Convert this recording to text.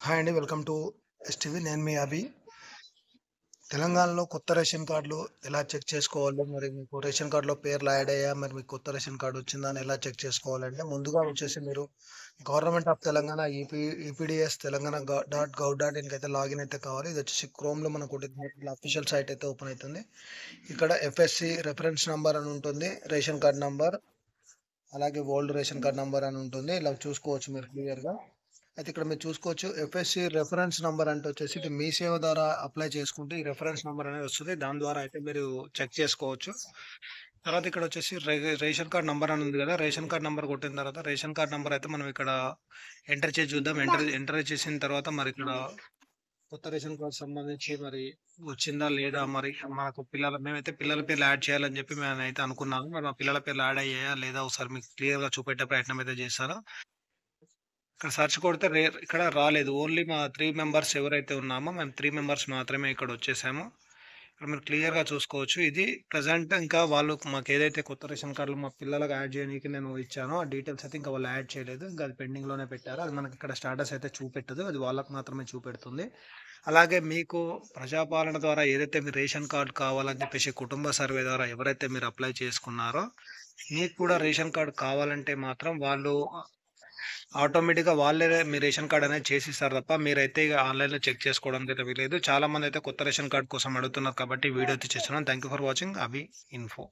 Hi అండి. Welcome to STV. నేను మీ అభి. తెలంగాణలో కొత్త రేషన్ కార్డులు ఎలా చెక్ చేసుకోవాలో, మరి మీకు రేషన్ కార్డులో పేర్లు యాడ్ అయ్యాయా? మరి మీకు కొత్త రేషన్ కార్డ్ వచ్చిందా అని ఎలా చెక్ చేసుకోవాలంటే, ముందుగా వచ్చేసి మీరు government of Telangana EPDS Telangana .gov.in అయితే లాగిన్ అయితే కావాలి. ఇది వచ్చేసి క్రోమ్‌లో మనకు అఫీషియల్ సైట్ అయితే ఓపెన్ అవుతుంది. ఇక్కడ ఎఫ్ఎస్‌సి రెఫరెన్స్ నంబర్ అని ఉంటుంది. రేషన్ కార్డ్ నంబర్, అలాగే ఓల్డ్ రేషన్ కార్డ్ నంబర్ అని ఉంటుంది. ఇలా చూసుకోవచ్చు మీరు క్లియర్‌గా. అయితే ఇక్కడ మీరు చూసుకోవచ్చు, ఎఫ్ఎస్‌సి రిఫరెన్స్ నంబర్ అంటే వచ్చేసి ఇది మీ సేవ ద్వారా అప్లై చేసుకుంటే ఈ రిఫరెన్స్ నంబర్ అనేది వస్తది. దాని ద్వారా అయితే మీరు చెక్ చేసుకోవచ్చు. తర్వాత ఇక్కడ వచ్చేసి రేషన్ కార్డ్ నంబర్ అని ఉంది కదా! రేషన్ కార్డ్ నంబర్ కొట్టిన తర్వాత రేషన్ కార్డ్ నంబర్ అయితే మనం ఇక్కడ ఎంటర్ చేసి చూద్దాం. ఎంటర్ చేసిన తర్వాత మరి ఇక్కడ కొత్త రేషన్ కార్డ్ సంబంధించి మరి వచ్చిందా లేదా, మరి మనకు మేమైతే పిల్లల పేర్లు యాడ్ చేయాలని చెప్పి నేనైతే అనుకున్నాను. మరి మా పిల్లల పేర్లు యాడ్ అయ్యాయా లేదా ఒకసారి మీకు క్లియర్‌గా చూపెట్టే ప్రయత్నం అయితే చేశాను. ఇక్కడ సెర్చ్ కొడితే ఇక్కడ రాలేదు. ఓన్లీ మా 3 మెంబర్స్ ఎవరైతే ఉన్నామో మేము 3 మెంబర్స్ మాత్రమే ఇక్కడ వచ్చేసాము. ఇక్కడ మీరు క్లియర్‌గా చూసుకోవచ్చు. ఇది ప్రెజెంట్ ఇంకా వాళ్ళు మాకేదైతే కొత్త రేషన్ కార్డులు మా పిల్లలకి యాడ్ చేయనీకి నేను ఇచ్చానో, ఆ డీటెయిల్స్ అయితే ఇంకా వాళ్ళు యాడ్ చేయలేదు. ఇంకా అది పెండింగ్‌లోనే పెట్టారు. అది మనకి ఇక్కడ స్టేటస్ అయితే చూపెట్టదు. అది వాళ్ళకి మాత్రమే చూపెడుతుంది. అలాగే మీకు ప్రజాపాలన ద్వారా ఏదైతే మీరు రేషన్ కార్డ్ కావాలని చెప్పేసి కుటుంబ సర్వే ద్వారా ఎవరైతే మీరు అప్లై చేసుకున్నారో, మీకు కూడా రేషన్ కార్డ్ కావాలంటే మాత్రం వాళ్ళు ఆటోమేటిక్‌గా వాళ్ళే మీ రేషన్ కార్డ్ అనేది చేసిస్తారు తప్ప, మీరైతే ఇగ ఆన్‌లైన్‌లో చెక్ చేసుకోవడానికి అయితే వీల్లేదు. చాలా మందైతే కొత్త రేషన్ కార్డ్ కోసం అడుగుతున్నారు కాబట్టి వీడియో అయితే చేస్తున్నాను. Thank you for watching Abhi info.